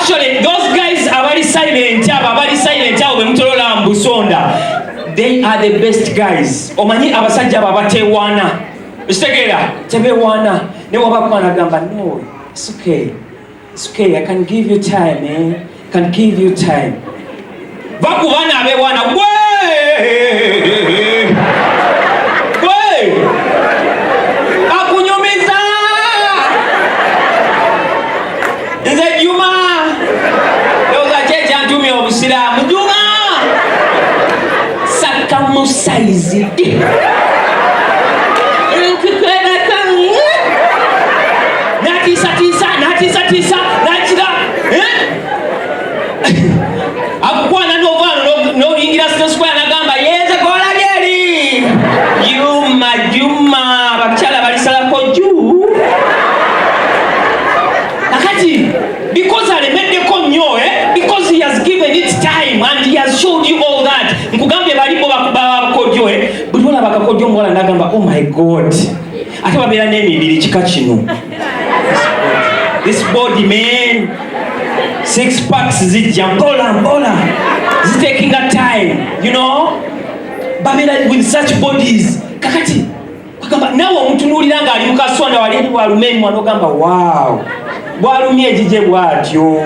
Actually, those guys are very silent. They are the best guys. Omanyi abasajja babatewana. Istegera tebewana. Ne wabakwana gamba no. It's okay. It's okay. I can give you time, eh? Can give you time. Bakubana abewana. Akunyumiza. Nze Juma. Yoga cheche antumi obusiramu. Juma. Sakamu size. Natisa. Akukwana no ingira square nagamba yeze kola geri. Juma bakchala balisala ko juu. Nakati because alemedeko nnyo because he has given it time and he has showed you all that. Nkugambye balipo bakojo buli wala bakakojo mwana nagamba oh my god. Ate babera n'emibiri kika kino. This body, man, 6 packs zijja mpola. It's taking a time, you know. Babela with such bodies. Kakati. Bakamba nawo omutunulira nga ali mukasonda wali walumeni mwana gamba wow. Bwalumye ejije bwatyo.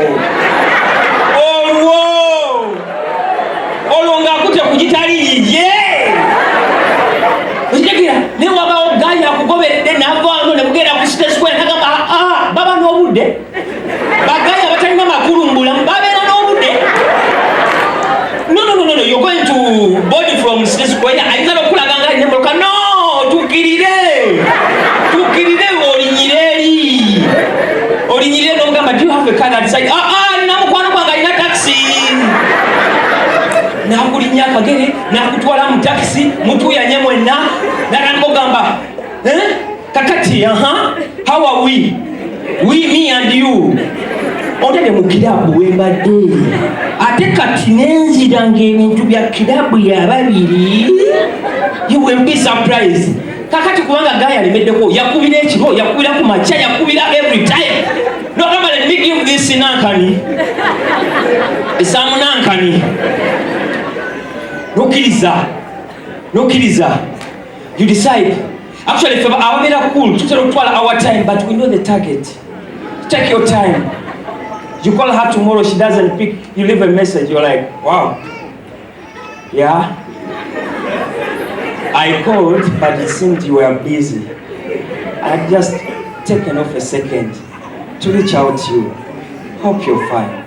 Olonga kutya kugitali ye. Ujigira ne wabawo gaya kugoberede navano ne mugera ku stage square nagamba baba n'obudde. Bagaya batalina makulumbula babera n'obudde. No, you're going to body from stage square. Ayinza n'okulaganga ne mboka no tukirire olinyireri n'ogamba do you have a car that side? Namukwano gwange alina taxi. Nakulinya akagere nakutwala mu taxi mutuyanye mwenna naramugamba kakati how are we me and you ondele mu kilabu wembadde ate kati nenzira ng'ebintu bya kilabu y'ababiri you will be surprised kakati kubanga gaya alimeddeko yakubira ekiro yakubira ku makya yakubira every time no let me give this nankani esamunankani no kiliza. You decide. Actually, if our made cool, to our time, but we know the target. Take your time. You call her tomorrow, she doesn't pick. You leave a message. You're like, wow. Yeah. I called, but it seemed you were busy. I've just taken off a second to reach out to you. Hope you're fine.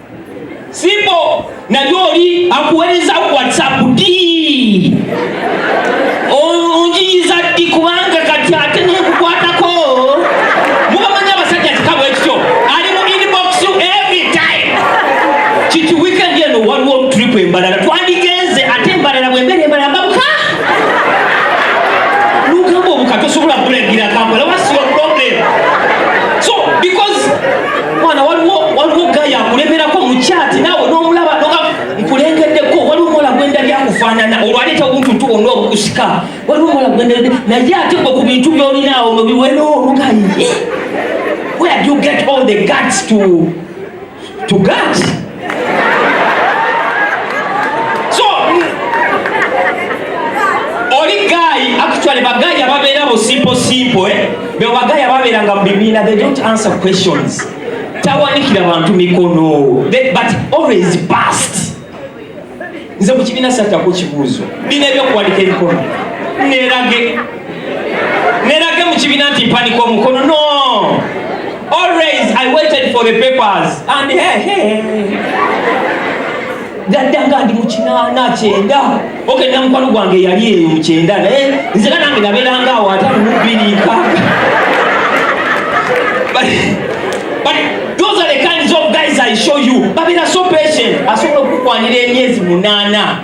Simple. Najori akueleza WhatsApp di. Onjiza di kubanga kati ate nekukwatako. Mubamanya abasajja kikabo ekyo. Ali mu inbox every time. Kiti weekend yeno waliwo trip embalala. Twandigenze ate embalala bwembere embalala babuka. Nugambo bukato sobola kulengira Kampala. What's your problem? So because mwana waliwo gaya kulemerako mu chat nawe n'omulaba nkulengeddeko waliwo mola gwenda byakufaanana olwaleeta obuntu tuwona obukusika waliwo mola gwenda naye ate gwe ku bintu by'olinaawo nobiweno olugayi where do you get all the guts to gut? So oli guy actually bagaya babeera bo simple be bagaya babeeranga mu bibiina they don't answer questions tawanikira bantu mikono but always past nze mu kibiina sattako kibuuzo bina ebyokuwanika emikono nerage mu kibiina nti mpanika omukono no always I waited for the papers and hey daddanga ndi mu kinaana kyenda okay namukwano gwange yali eyo mu kyenda nze nange nabeeranga awo ate mu bbiri nkaaga but those are the kinds of guys I show you. Babila so patient. Asobola okukwanira emyezi 8.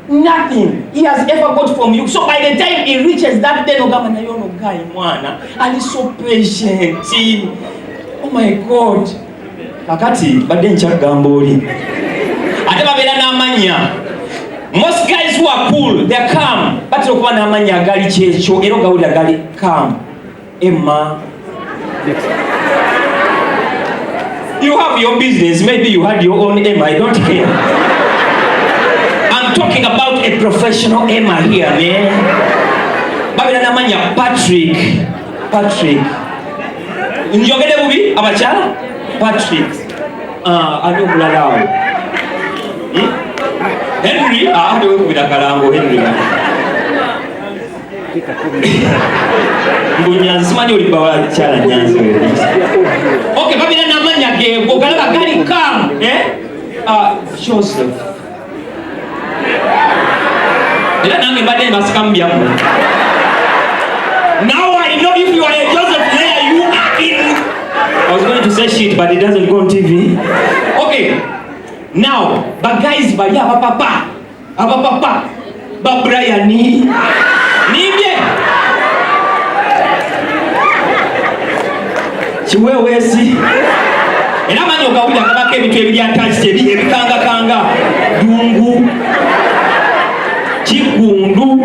Nothing he has ever got from you. So by the time he reaches that day, ogamba nayo no guy mwana. And he's so patient. Oh my God. Kakati badde nkyagamba oli. Ate babeera n'amanya. Most guys who are cool, they're calm. But okuba n'amanya agali kyekyo era ogawulira gali calm. Emma. You have your business. Maybe you had your own Emma. I don't care. I'm talking about a professional Emma here, man. Babila namanya Patrick. Njogede bubi abachala? Patrick. Ano mulalao. Henry. Ado kubida kalango Henry. Ngunyanzi simanyi olibawa chala nyanzi. Okay, babila namanya ge gogalaba gali kam, Joseph. Ila nange mbadde mbasikamubya mu. Now I know if you are a Joseph there, you are in. I was going to say shit, but it doesn't go on TV. Okay. Now, but guys, bali abapapa, ba Brian ni bye. Chiwewe si. Era manyo gawulya kabaka ebitu ebyatachite ebikanga dungu chikundu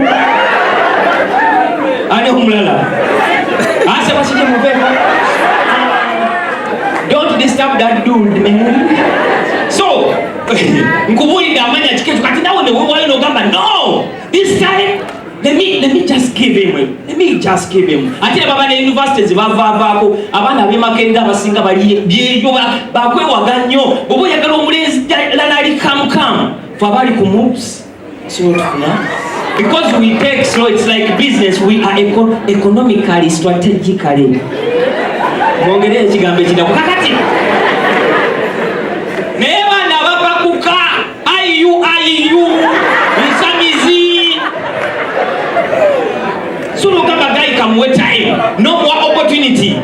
ani humlala ase basije muveko. Don't disturb that dude, man. So nkubulira amanya chiketu kati nawe ne wali no gamba no, this time let me just give him. Ati baba ne universities bavavako abana bemakenda basinga bali byeyo bakwewaga nnyo bobo yagala omulenzi lanali come for bali ku moves. So because we take slow, it's like business. We are economically, strategically. Mwongere ekigambo ekidako kakati. Neba nabapa kuka ayu nsamizi. So no kama guy come with time. No more opportunity.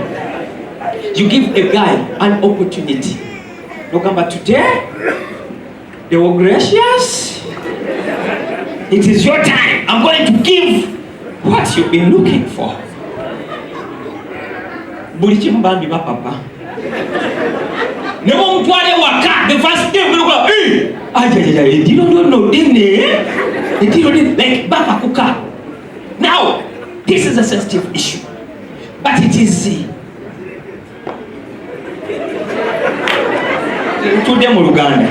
You give a guy an opportunity. No kama today they were gracious. It is your time. I'm going to give what you've been looking for. Bulichi mbambi ba papa. Nebo mtwale waka. The first day we go, it don't know like baba kuka. Now, this is a sensitive issue, but it is today mu Uganda.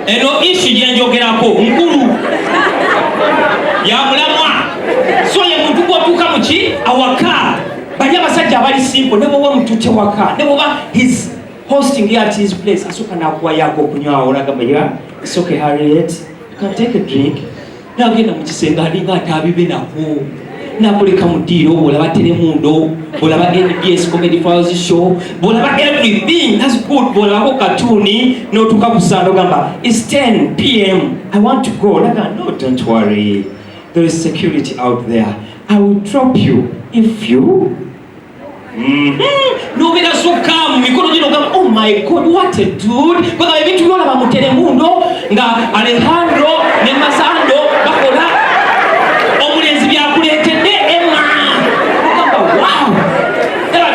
Eno issue gyenjogerako nkulu ya mulamwa. So ye muntu gwotuuka muki awaka bali abasajja abali simple nebo wa mutute waka nebo ba his hosting here at his place asoka nakuwa yako okunywa olagamba ya it's okay Harriet, you can take a drink. Nagenda mu kisenga alinga atabibe nako nakoleka mudiro bolaba telemundo bolaba NBS comedy files show bolaba everything that's good bolaba ko katuni no tukakusando gamba it's 10 p.m. I want to go. Naga no, don't worry, there is security out there. I will drop you if you no bila sukamu mikono jino gamba oh my god what a dude kwa ebintu byona ba mutelemundo nga Alejandro ne Masando bakola omulenzi byakuletedde Emma. Wow.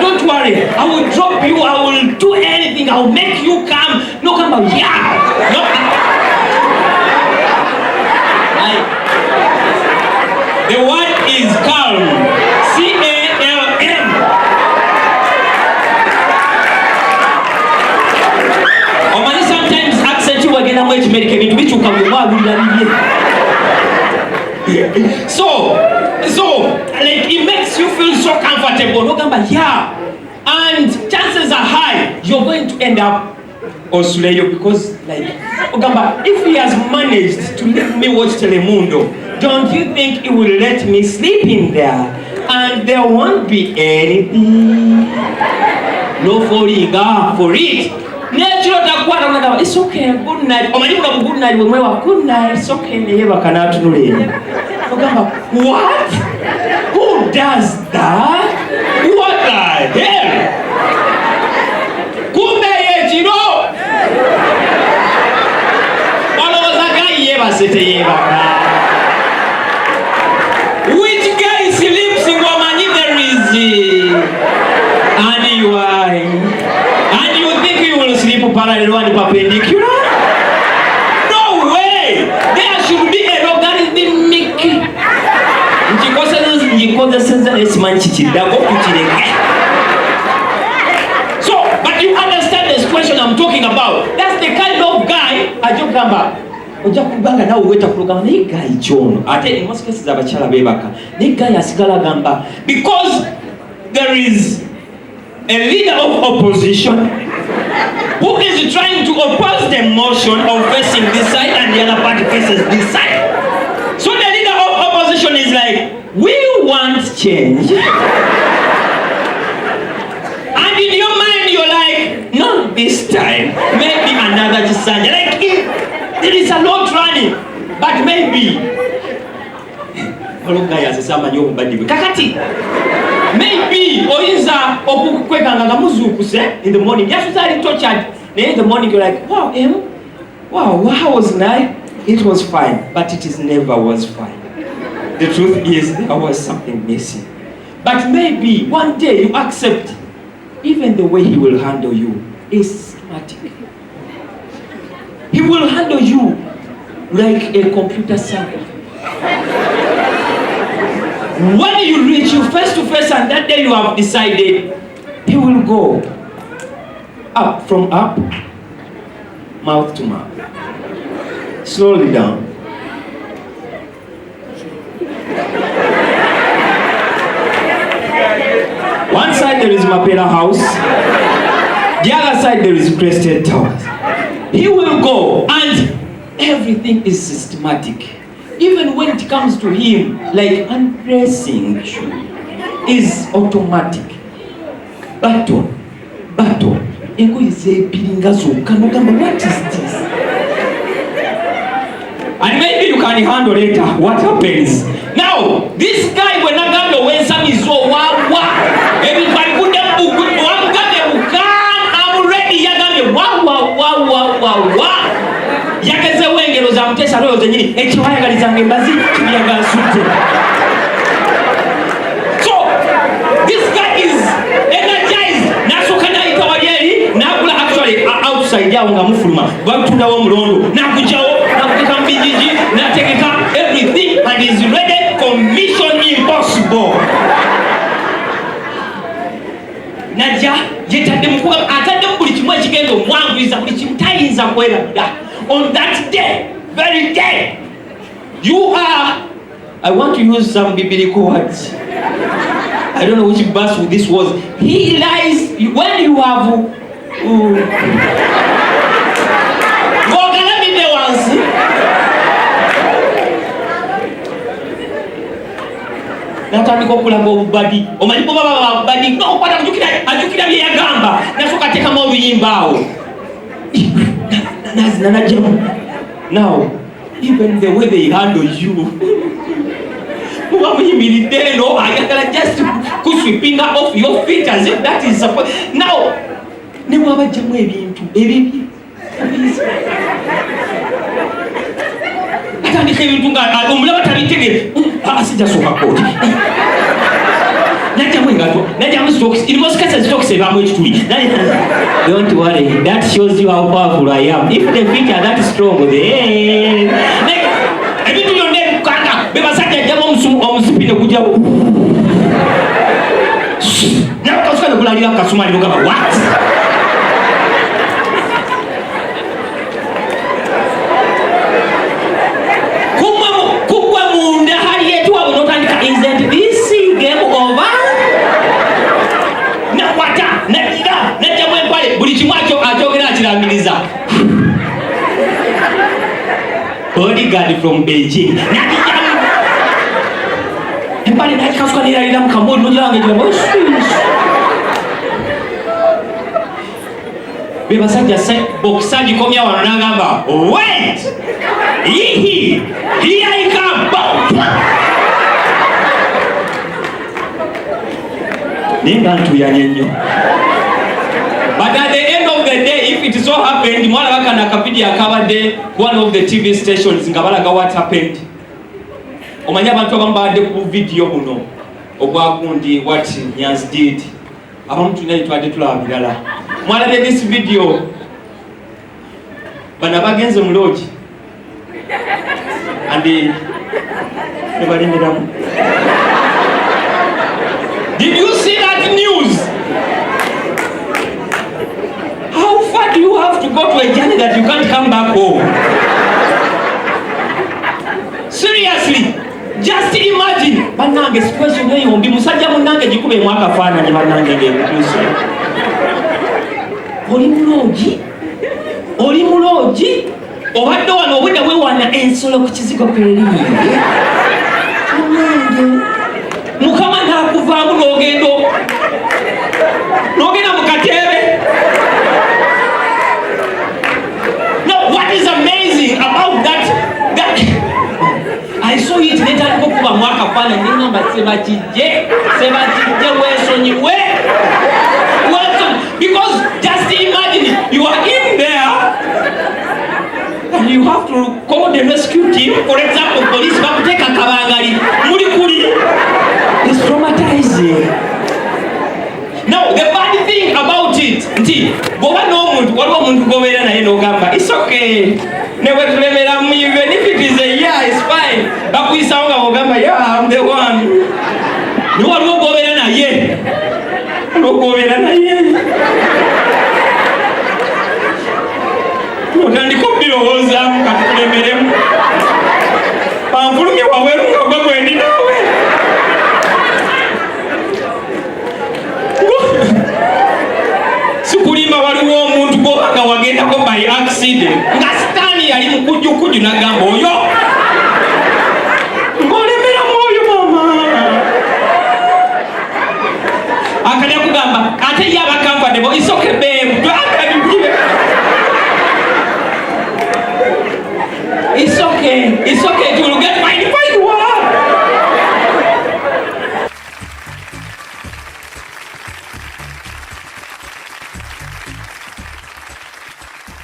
Don't worry, I will drop you, I will do anything, I will make you come. No come out, yeah. No. The word is calm. C-A-L-M. Omani sometimes accent you again which medicament which you come with. So like it makes you feel so comfortable. No gamba yeah, and chances are high you're going to end up Osleyo because like Ogamba, if he has managed to let me watch Telemundo, don't you think he will let me sleep in there and there won't be anything? No falling for it. Natural takwata unagamba it's okay, good night. Omani kuna good night wewe good night, it's okay neyeba kana tunule. Ogamba what? Who does that? What the hell? Kumbe yechiro. Olozaga yeba sete yeba. Which guy sleeps in Wamani there is and you are and you think you will sleep parallel and perpendicular? No way! There should be a logarithmic. Njikosa senza esimanchi chidako kuchireke. talking about. That's the kind of guy ajogamba. Oja kubanga nawe weta kulugamba naye guy John. Ate in most cases abachala bebaka. Naye guy asigala gamba because there is a leader of opposition who is trying to oppose the motion of facing this side and the other party faces this side. So the leader of opposition is like, we want change. And in your mind you're like, not this time, maybe another Chisanja. Like there is a lot running, but maybe. Kakati. Maybe oyinza okukwekanga nga muzukuse in the morning. Just starting to chat. In the morning you're like, wow, wow, how was night? It was fine, but it is never was fine. The truth is there was something missing. But maybe one day you accept even the way he will handle you is systematic. He will handle you like a computer circuit. When you reach you face to face and that day you have decided, he will go up from up, mouth to mouth, slowly down. One side there is Mapela House, the other side there is Crested Towers. He will go and everything is systematic. Even when it comes to him, like undressing is automatic. Battle. Engo is a pilingazo. What is this? And maybe you can handle later what happens. Now, this guy when I got the way some is so wow. Everybody put them I'm ready. Wow. Yakeze wengero za mtesa roho zenyini ekiwaya galizange mbazi kiyaga sute. So this guy is energized. Nasukana itawajeli nakula actually outside yao nga mufuluma batunda wo mulondo nakujao nakuteka mbijiji nategeka everything and is ready for mission impossible. Naja yetade mukuga atade buli kimwe kigendo mwangwiza buli kimtayinza kwera da. On that day, very day, you are, I want to use some biblical words. I don't know which verse this was. He lies, when you have, natandika okulanga obubadi omanyipo baba babadi nokwata ajukira bye yagamba nasoka tekama oluyimba now even the way they handle you just kuswiping off your feet as if that is support. Now nebwabajamu ebintu ebibi atandika ebintu nga omulaba tabitegere asijasoka koti in most cases talks about which don't worry, that shows you how powerful I am. If the feet are that strong, then like everything your name kanga beba saja jamo omusipine kujabo na kasuka kulalira kasuma liruka what kumwa munda hali yetu unotandika isn't this game over? Buli kimwacho achogera akiramiriza bodyguard from Beijing empale na kasuka nira mkambo nojanga jira beba sajja boxaji komya wanagamba wait here I come ninga tuyanyenyo. But at the end of the day, if it so happened, mwala waka nakapidi akabade one of the TV stations ngabalaga what happened. Omanya abantu abambade ku video buno obwagundi what Nyans did. Abantu nayo twade tulabirala. Mwala de this video bana bagenze mu lodge and nobody made them. Did you see that news? How far that you have to go to a journey that you can't come back home. Seriously, just imagine. Banange situation yo yombi musajja munange jikube mwaka fana ni banange ngekutuso. Oli mulogi obadde wano obudde weewaana ensolo ku kizigo kweri. Mukama n'akuvaamu n'ogenda mu katebe. Now what is amazing about that I saw it later kuba mwaka fana ningamba Ssebakigye weesonyiwe. Because just imagine you are in there and you have to call the rescue team. For example, police bakuteka kabangali muli kuli. It's traumatizing. Now the bad thing about it nti goba n'omuntu waliwo omuntu gobeera naye n'ogamba it's okay newe tulemera mu even if it is a year it's fine bakuyisawo nga ogamba yeah I'm the one ni waliwo gobeera naye otandika obirowoozamu katulemeremu